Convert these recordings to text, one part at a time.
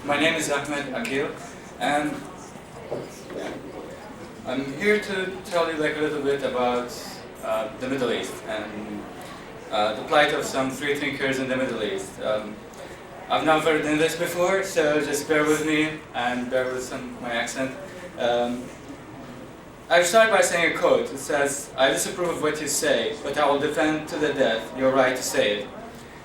My name is Ahmed Akeel, and I'm here to tell you a little bit about the Middle East and the plight of some free thinkers in the Middle East. I've never done this before, so just bear with me and bear with my accent. I start by saying a quote. It says, "I disapprove of what you say, but I will defend to the death your right to say it."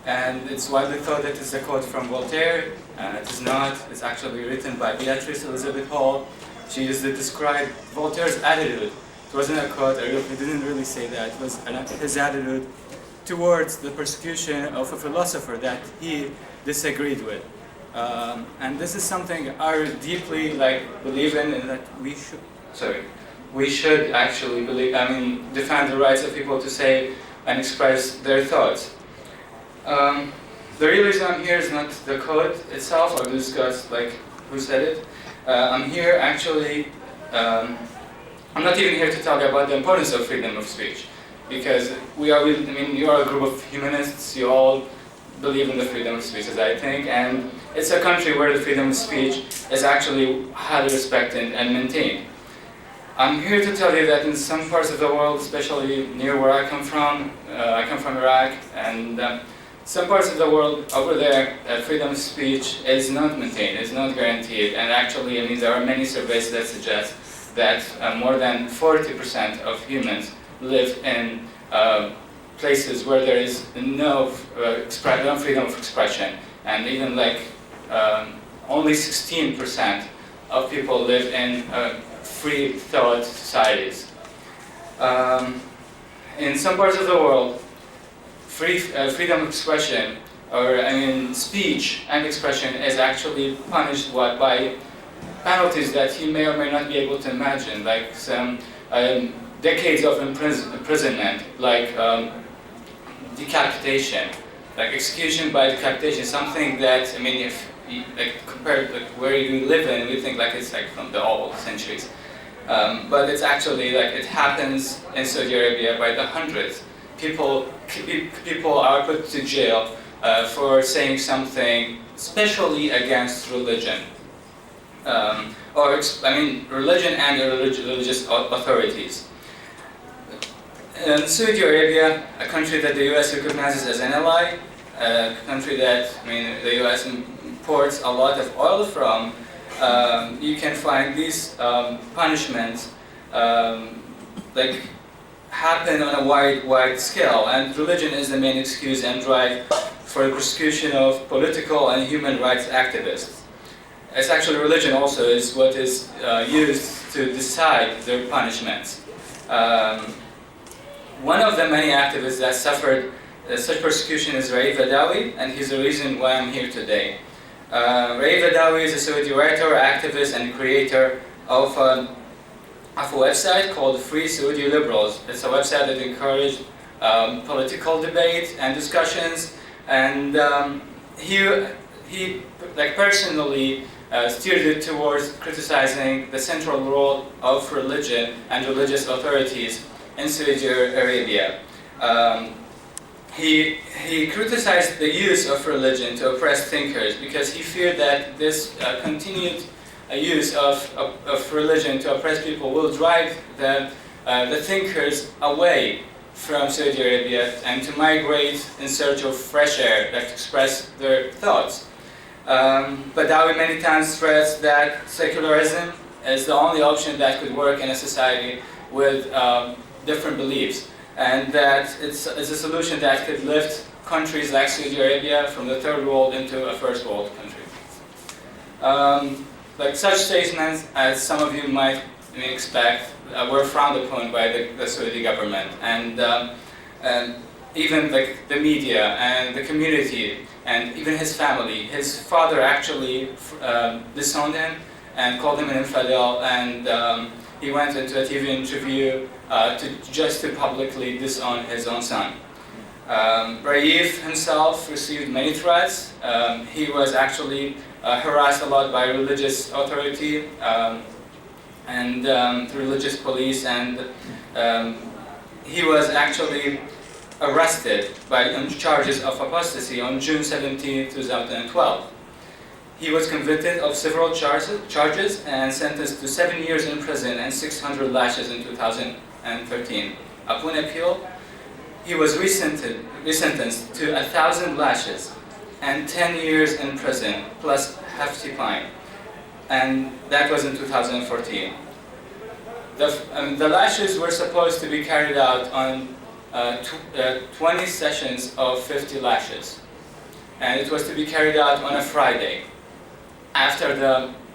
And it's widely thought that it's a quote from Voltaire. It is not. It's actually written by Beatrice Elizabeth Hall. She used to describe Voltaire's attitude. It wasn't a quote. He didn't really say that. It was his attitude towards the persecution of a philosopher that he disagreed with. And this is something I deeply believe in, and that we should actually defend the rights of people to say and express their thoughts. The real reason I'm here is not the quote itself, or to discuss who said it. I'm here actually, I'm not even here to talk about the importance of freedom of speech, because you are a group of humanists, you all believe in the freedom of speech, as I think, and it's a country where the freedom of speech is actually highly respected and maintained. I'm here to tell you that in some parts of the world, especially near where I come from Iraq, and some parts of the world over there, freedom of speech is not maintained, is not guaranteed, and actually, there are many surveys that suggest that more than 40% of humans live in places where there is no freedom of expression, and even only 16% of people live in free thought societies. In some parts of the world, freedom of expression, or speech and expression, is actually punished by penalties that you may or may not be able to imagine, like some decades of imprisonment, decapitation, execution by decapitation, something that, if compared to where you live in, we think it's from the old centuries. But it's actually it happens in Saudi Arabia by the hundreds. People are put to jail for saying something especially against religion. Religion and religious authorities. In Saudi Arabia, a country that the U.S. recognizes as an ally, a country that the U.S. imports a lot of oil from, you can find these punishments happen on a wide scale, and religion is the main excuse and drive for the persecution of political and human rights activists. It's actually religion also is what is used to decide their punishments. One of the many activists that suffered such persecution is Raif Badawi, and he's the reason why I'm here today. Raif Badawi is a Saudi writer, activist, and creator of a website called Free Saudi Liberals. It's a website that encouraged political debate and discussions, and he personally steered it towards criticizing the central role of religion and religious authorities in Saudi Arabia. He criticized the use of religion to oppress thinkers because he feared that this continued use of religion to oppress people will drive the thinkers away from Saudi Arabia and to migrate in search of fresh air that express their thoughts. Badawi many times stressed that secularism is the only option that could work in a society with different beliefs, and that it's a solution that could lift countries like Saudi Arabia from the third world into a first world country. Such statements, as some of you might expect, were frowned upon by the Saudi government, and even the media and the community and even his family. His father actually disowned him and called him an infidel, and he went into a TV interview to publicly disown his own son. Raif himself received many threats. He was actually harassed a lot by religious authority and religious police, and he was actually arrested on charges of apostasy on June 17, 2012. He was convicted of several charges and sentenced to 7 years in prison and 600 lashes in 2013. Upon appeal, he was resentenced to 1,000 lashes and 10 years in prison plus hefty fine, and that was in 2014. The lashes were supposed to be carried out on 20 sessions of 50 lashes, and it was to be carried out on a Friday after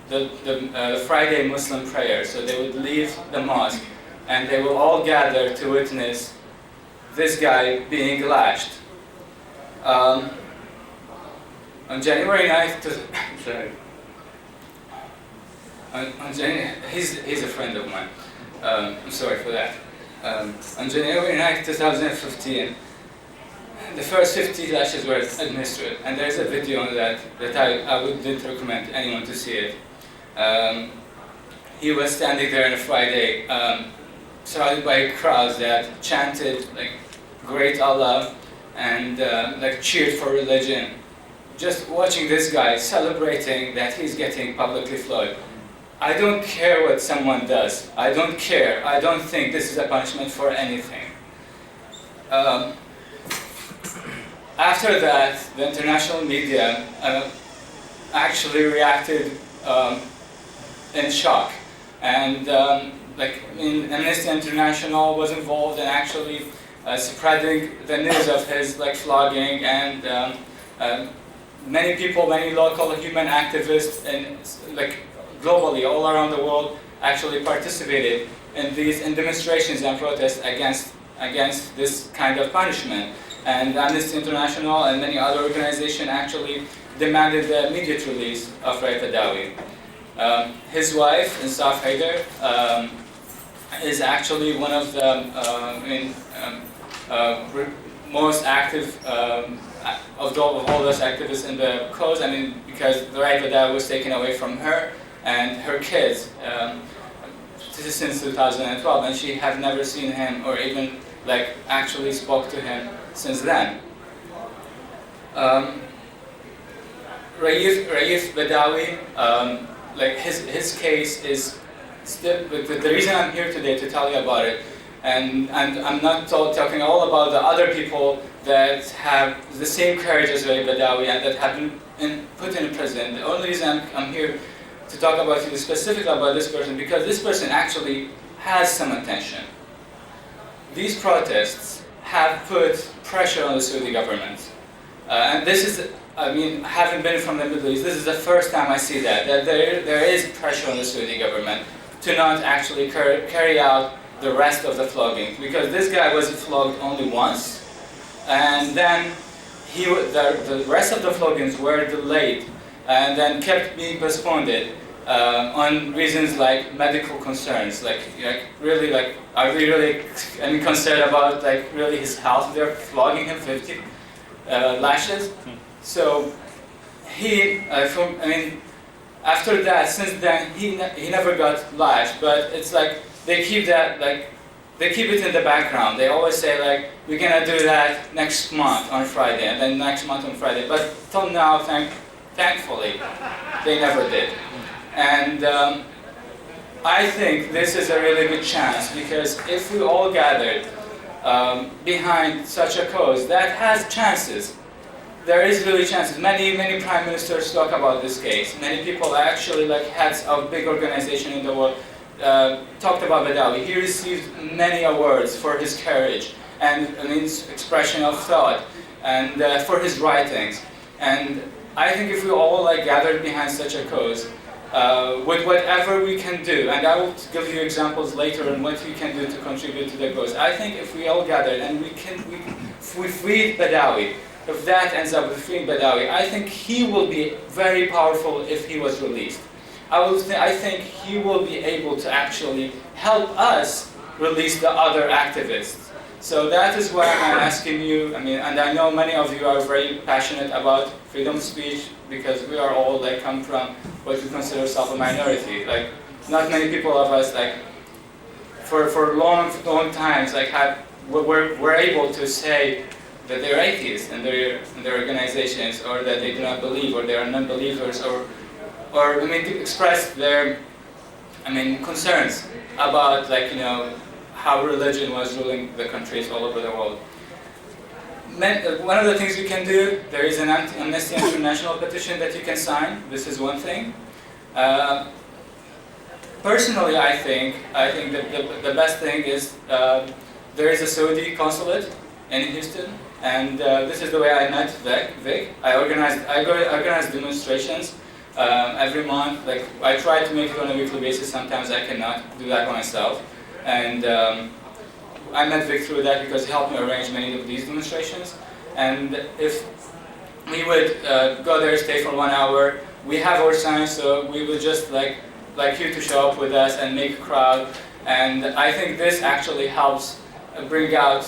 the Friday Muslim prayer. So they would leave the mosque and they will all gather to witness this guy being lashed. On January 9th, sorry. He's a friend of mine. I'm sorry for that. On January 9th, 2015, the first 50 lashes were administered, and there's a video on that I wouldn't recommend anyone to see it. He was standing there on a Friday, surrounded by crowds that chanted like "Great Allah" and like cheered for religion. Just watching this guy celebrating that he's getting publicly flogged. I don't care what someone does. I don't care. I don't think this is a punishment for anything. After that, the international media actually reacted in shock, and Amnesty International was involved in actually spreading the news of his flogging, and many people, many local human activists, and globally all around the world actually participated in demonstrations and protests against this kind of punishment. And Amnesty International and many other organizations actually demanded the immediate release of Raif Badawi. His wife, Insaf Haider, is actually one of the most active of all those activists in the cause. I mean, because Raif Badawi was taken away from her and her kids since 2012, and she had never seen him or even actually spoke to him since then. Raif Badawi, his case is still, the reason I'm here today to tell you about it, and I'm not talking all about the other people that have the same courage as Raif Badawi and that have been put in prison. The only reason I'm here to talk about you specifically about this person, because this person actually has some attention. These protests have put pressure on the Saudi government. And this is, having been from the Middle East, this is the first time I see that there is pressure on the Saudi government to not actually carry out the rest of the flogging. Because this guy was flogged only once, and then the rest of the floggings were delayed and then kept being postponed on reasons like medical concerns, are we really concerned about really his health? They're flogging him 50 lashes. So he, after that, since then he never got lashed. But it's they keep that they keep it in the background. They always say we're gonna do that next month on Friday, and then next month on Friday. But till now, thankfully, they never did. And I think this is a really good chance, because if we all gathered behind such a cause that has chances, there is really chances. Many prime ministers talk about this case. Many people actually, heads of big organizations in the world, talked about Badawi. He received many awards for his courage and expression of thought, and for his writings. And I think if we all gathered behind such a cause, with whatever we can do, and I will give you examples later on what we can do to contribute to the cause. I think if we all gathered and we freed Badawi, if that ends up with freeing Badawi, I think he will be very powerful if he was released. I think he will be able to actually help us release the other activists. So that is why I'm asking you, and I know many of you are very passionate about freedom of speech, because we are all come from what we consider ourselves a minority. Not many people of us for long times were able to say that they're atheists in their organizations, or that they do not believe, or they are non-believers, or I mean, to express their, I mean, concerns about, like, you know, how religion was ruling the countries all over the world. One of the things you can do, there is an Amnesty International petition that you can sign. This is one thing. Personally, I think that the best thing is there is a Saudi consulate in Houston, and this is the way I met Vic. I organize demonstrations every month. Like, I try to make it on a weekly basis. Sometimes I cannot do that myself, and I met Vic through that because he helped me arrange many of these demonstrations. And if we would go there, stay for 1 hour, we have our signs, so we would just like you to show up with us and make a crowd. And I think this actually helps bring out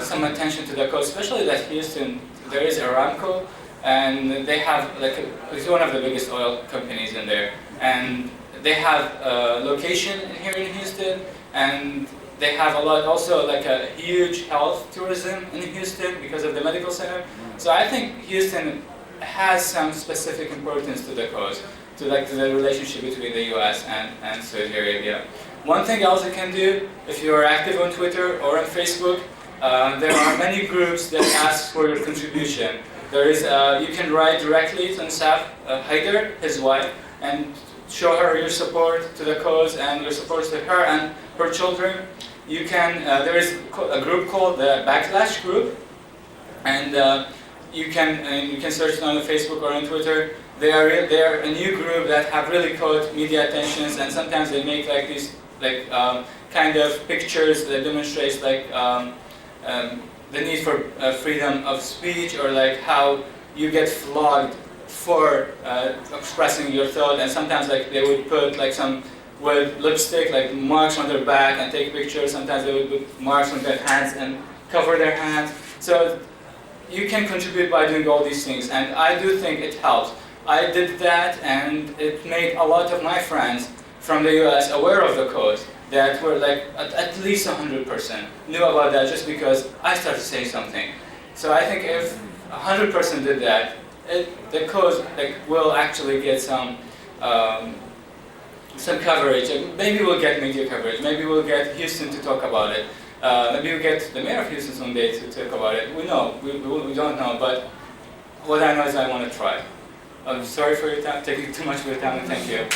some attention to the cause, especially that Houston, there is Aramco, and they have, like, it's one of the biggest oil companies in there. And they have a location here in Houston, and they have a lot, also like a huge health tourism in Houston because of the medical center. So I think Houston has some specific importance to the cause, to the relationship between the U.S. and Saudi Arabia. One thing else you can do, if you are active on Twitter or on Facebook, there are many groups that ask for your contribution. There is, you can write directly to Nsaf Haider, his wife, and show her your support to the cause and your support to her and her children. You can, there is a group called the Backlash Group, and you can search it on Facebook or on Twitter. They are a new group that have really caught media attentions, and sometimes they make like these kind of pictures that demonstrates like the need for freedom of speech, or like how you get flogged for expressing your thought. And sometimes like they would put like some with lipstick, like marks on their back, and take pictures. Sometimes they would put marks on their hands and cover their hands. So you can contribute by doing all these things, and I do think it helps. I did that, and it made a lot of my friends from the US aware of the cause, that were like at least 100% knew about that just because I started saying something. So I think if 100% did that, the cause will actually get some coverage. Maybe we'll get media coverage. Maybe we'll get Houston to talk about it. Maybe we'll get the mayor of Houston someday to talk about it. We don't know, but what I know is I want to try. I'm sorry for your time, taking too much of your time, and thank you.